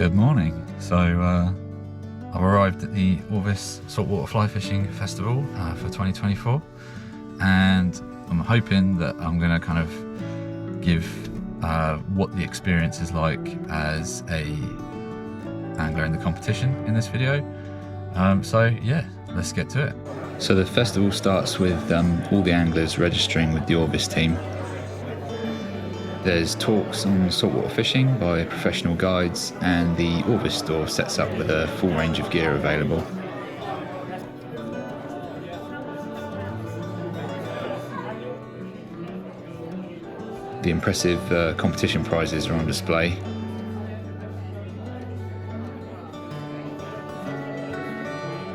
Good morning. So I've arrived at the Orvis Saltwater Fly Fishing Festival for 2024, and I'm hoping that I'm going to kind of give what the experience is like as a angler in the competition in this video. So yeah, let's get to it. So the festival starts with all the anglers registering with the Orvis team. There's talks on saltwater fishing by professional guides, and the Orvis store sets up with a full range of gear available. The impressive competition prizes are on display.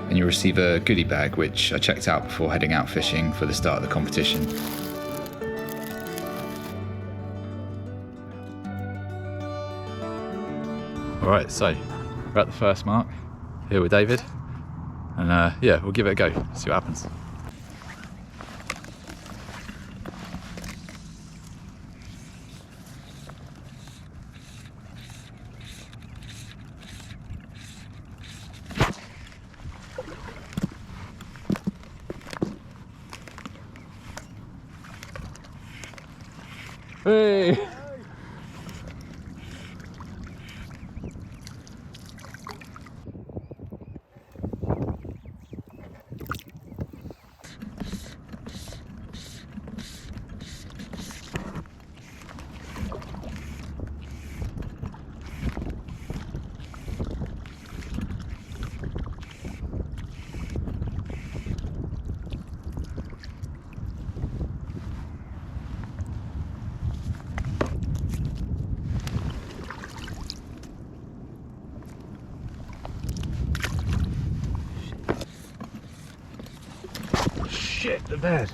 And you receive a goodie bag, which I checked out before heading out fishing for the start of the competition. Alright, so we're at the first mark here with David, and yeah, we'll give it a go, see what happens. Hey! Shit, the bed.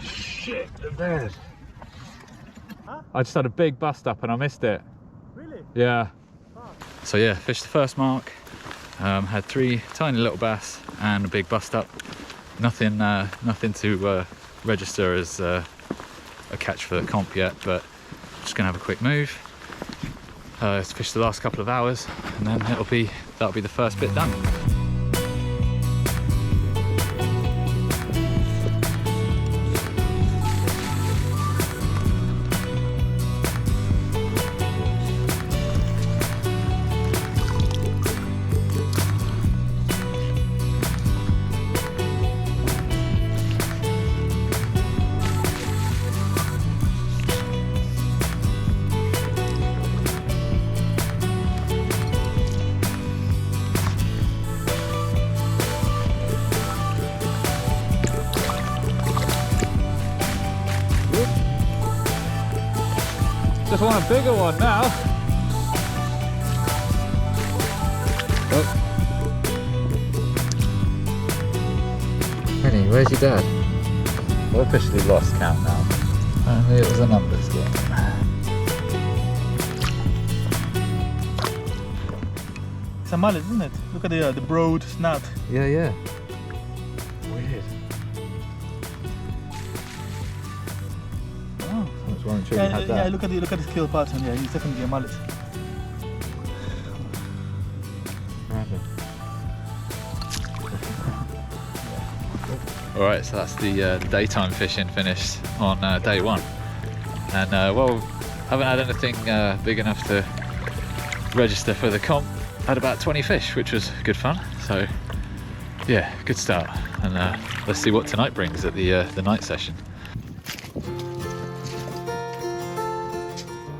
Shit, the bed. Huh? I just had a big bust up and I missed it. Really? Yeah. Oh. So yeah, fished the first mark. Had 3 tiny little bass and a big bust up. Nothing to register as a catch for the comp yet, but just gonna have a quick move. Fish the last couple of hours, and then that'll be the first bit done. Just want a bigger one now. Oh. Penny, where's your dad? Well, officially lost count now. Apparently it was a numbers game. It's a mullet, isn't it? Look at the broad snout. Yeah, yeah. Weird. Oh, I was wondering if you had that. Yeah, look at the scale pattern. Yeah, he's definitely a mullet. Random. Alright, so that's the daytime fishing finished on day 1. And well, haven't had anything big enough to register for the comp. Had about 20 fish, which was good fun. So yeah, good start. And let's see what tonight brings at the night session.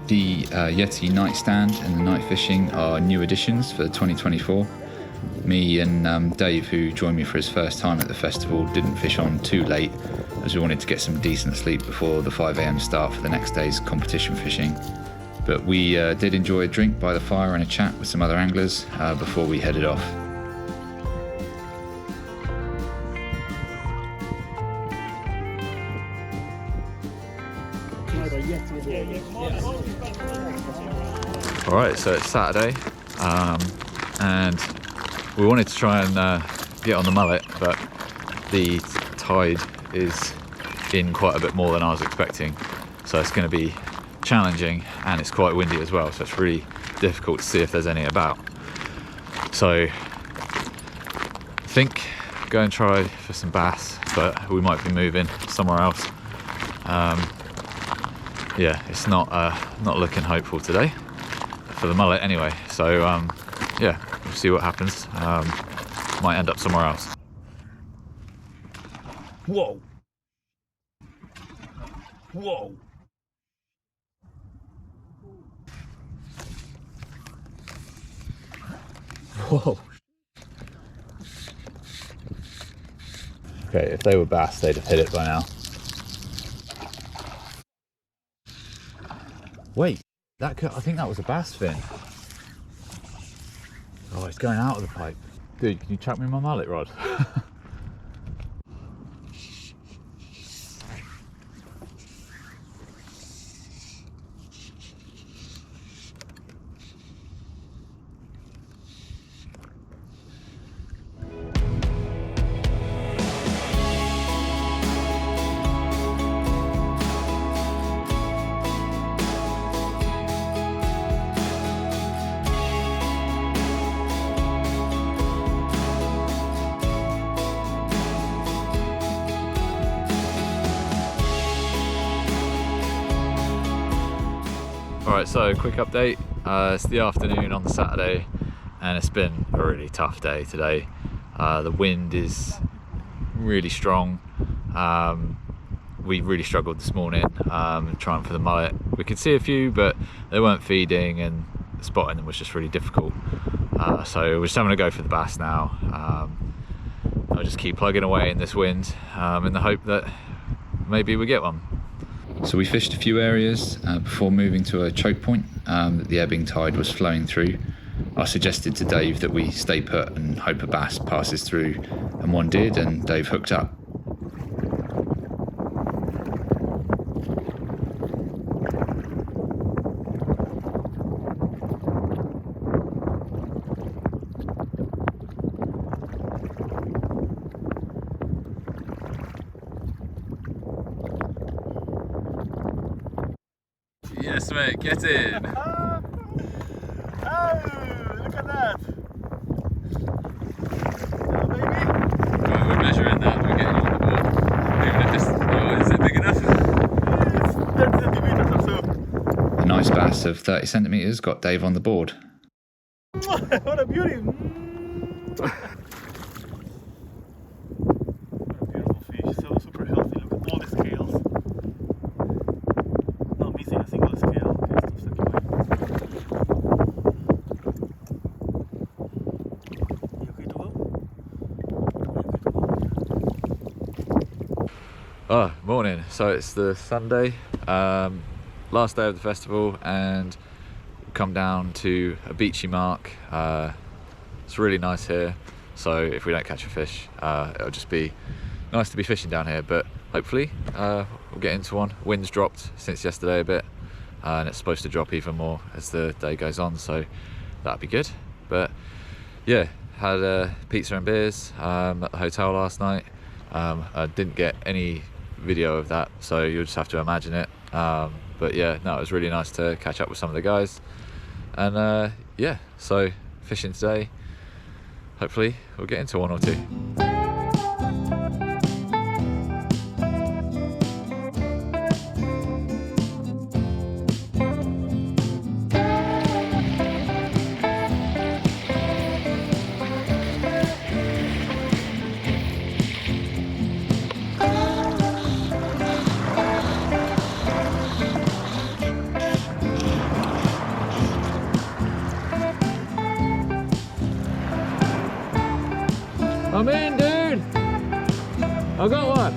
The Yeti Night Stand and the night fishing are new additions for 2024. Me and Dave, who joined me for his first time at the festival, didn't fish on too late as we wanted to get some decent sleep before the 5 AM start for the next day's competition fishing. But we did enjoy a drink by the fire and a chat with some other anglers before we headed off. Alright, so it's Saturday, and we wanted to try and get on the mullet, but the tide is in quite a bit more than I was expecting, so it's going to be challenging, and it's quite windy as well, so it's really difficult to see if there's any about. So I think go and try for some bass, but we might be moving somewhere else. Yeah, it's not looking hopeful today for the mullet anyway, so yeah, we'll see what happens. Might end up somewhere else. Whoa! Whoa! Whoa! Okay, if they were bass, they'd have hit it by now. Wait, I think that was a bass fin. Oh, it's going out of the pipe. Dude, can you chuck me my mullet rod? Alright, so quick update. It's the afternoon on the Saturday and it's been a really tough day today. The wind is really strong. We really struggled this morning trying for the mullet. We could see a few, but they weren't feeding and spotting them was just really difficult. So we're just having to go for the bass now. I'll just keep plugging away in this wind in the hope that maybe we get one. So we fished a few areas before moving to a choke point that the ebbing tide was flowing through. I suggested to Dave that we stay put and hope a bass passes through, and one did, and Dave hooked up. Yes, mate, get in. Oh, look at that. Oh, baby. Right, we're measuring that, we're getting on the board. Even if it's, oh, is it big enough? It's 30 centimeters or so. A nice bass of 30 centimeters got Dave on the board. What a beauty. What a beautiful fish, so super healthy. Look at all the scales. Not missing a single scale. Okay, stop sucking away. You okay to go? Oh, morning. So it's the Sunday, last day of the festival, and we've come down to a beachy mark. It's really nice here, so if we don't catch a fish, it'll just be nice to be fishing down here, but hopefully we'll get into one. Wind's dropped since yesterday a bit, and it's supposed to drop even more as the day goes on, so that'd be good. But yeah, had pizza and beers at the hotel last night. I didn't get any video of that, so you'll just have to imagine it. But yeah, no, it was really nice to catch up with some of the guys, and yeah, so fishing today. Hopefully we'll get into one or two. I'm in, dude! I got one!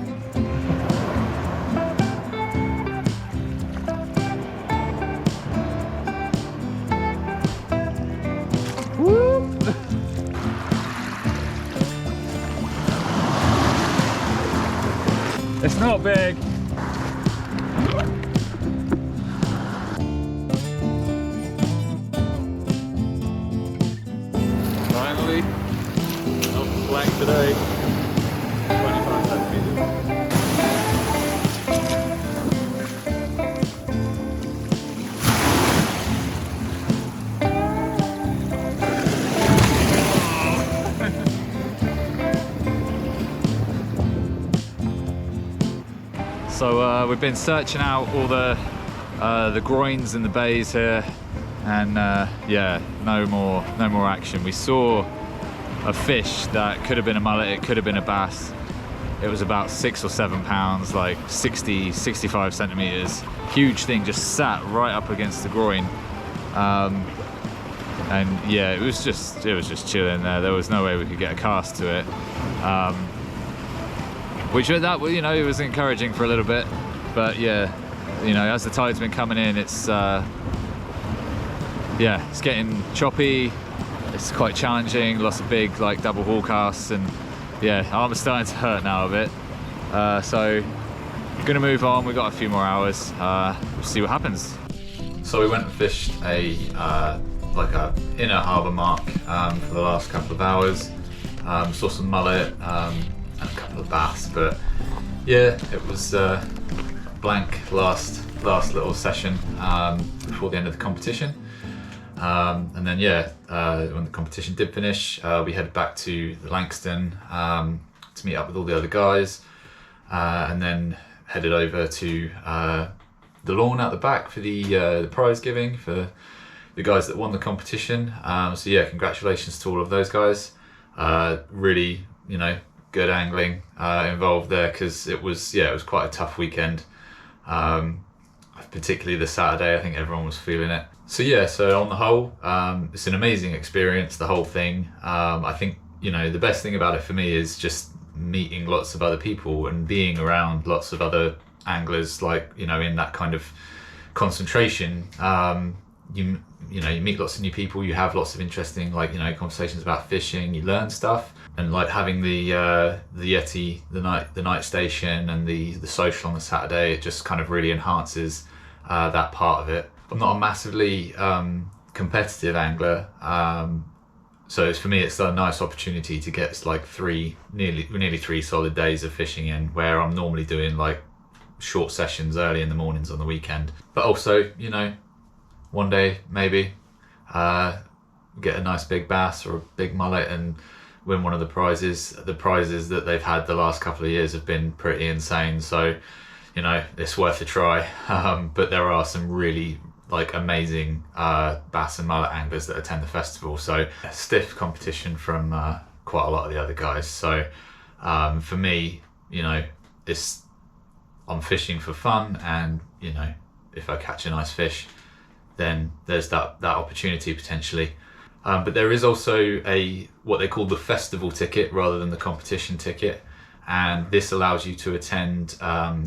Woo! It's not big. Finally. Blank today, 25 centimeters. So we've been searching out all the groins in the bays here, and yeah, no more action. We saw a fish that could have been a mullet, it could have been a bass. It was about 6 or 7 pounds, like 65 centimeters. Huge thing, just sat right up against the groin. And yeah, it was just chilling there. There was no way we could get a cast to it. Which that, you know, it was encouraging for a little bit, but yeah, you know, as the tide's been coming in, it's yeah, it's getting choppy. It's quite challenging. Lots of big like double haul casts, and yeah, arm's starting to hurt now a bit. So gonna move on. We've got a few more hours. We'll see what happens. So we went and fished a like a inner harbour mark for the last couple of hours. Saw some mullet and a couple of bass, but yeah, it was blank last little session before the end of the competition. And then yeah, when the competition did finish, we headed back to the Langstone to meet up with all the other guys, and then headed over to the lawn out the back for the prize giving for the guys that won the competition. So yeah, congratulations to all of those guys. Really, you know, good angling involved there, because it was quite a tough weekend. Particularly the Saturday, I think everyone was feeling it. So yeah, so on the whole, it's an amazing experience, the whole thing. I think, you know, the best thing about it for me is just meeting lots of other people and being around lots of other anglers, like, you know, in that kind of concentration. You know, you meet lots of new people, you have lots of interesting, like, you know, conversations about fishing, you learn stuff, and like having the Yeti, the night station, and the social on the Saturday, it just kind of really enhances that part of it. I'm not a massively competitive angler, so for me it's a nice opportunity to get like nearly 3 solid days of fishing in, where I'm normally doing like short sessions early in the mornings on the weekend. But also, you know, one day maybe get a nice big bass or a big mullet and win one of the prizes. The prizes that they've had the last couple of years have been pretty insane, so you know, it's worth a try. But there are some really like amazing bass and mullet anglers that attend the festival, so a stiff competition from quite a lot of the other guys. So for me, you know, I'm fishing for fun, and you know, if I catch a nice fish, then there's that opportunity potentially. But there is also what they call the festival ticket rather than the competition ticket, and this allows you to attend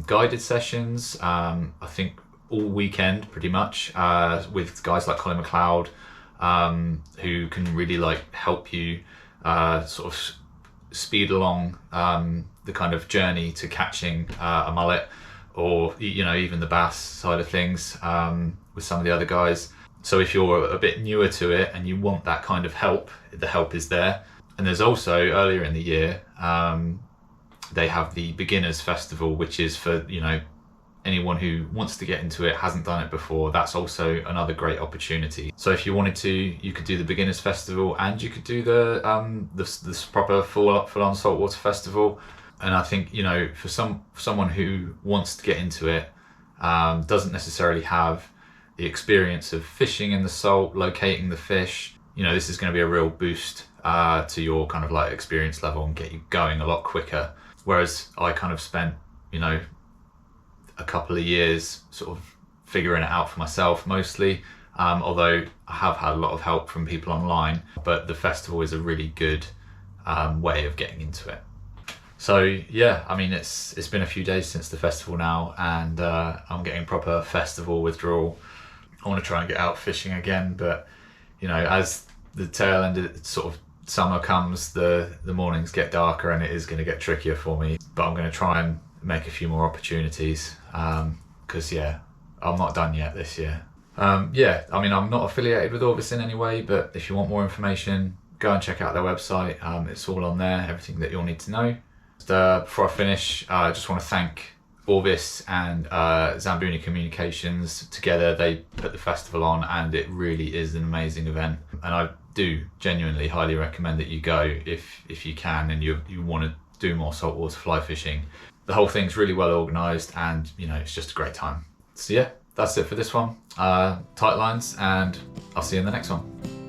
guided sessions, I think all weekend pretty much, with guys like Colin McLeod, who can really like help you sort of speed along the kind of journey to catching a mullet, or you know, even the bass side of things, with some of the other guys. So if you're a bit newer to it and you want that kind of help, the help is there. And there's also, earlier in the year, they have the Beginners Festival, which is for, you know, anyone who wants to get into it, hasn't done it before. That's also another great opportunity. So if you wanted to, you could do the Beginners Festival, and you could do the proper full-on saltwater festival. And I think, you know, for someone who wants to get into it, doesn't necessarily have the experience of fishing in the salt, locating the fish, you know, this is going to be a real boost to your kind of like experience level and get you going a lot quicker. Whereas I kind of spent, you know, a couple of years sort of figuring it out for myself mostly, although I have had a lot of help from people online. But the festival is a really good way of getting into it. So yeah, I mean, it's been a few days since the festival now, and I'm getting proper festival withdrawal. I want to try and get out fishing again, but you know, as the tail end of sort of summer comes, the mornings get darker, and it is going to get trickier for me. But I'm going to try and make a few more opportunities, because yeah, I'm not done yet this year. Yeah, I mean, I'm not affiliated with Orvis in any way, but if you want more information, go and check out their website. It's all on there, everything that you'll need to know. Before I finish, I just want to thank Orvis and Zamboni Communications. Together they put the festival on, and it really is an amazing event, and I do genuinely highly recommend that you go if you can and you want to do more saltwater fly fishing. the whole thing's really well organised, and you know, it's just a great time. So yeah, that's it for this one. Tight lines, and I'll see you in the next one.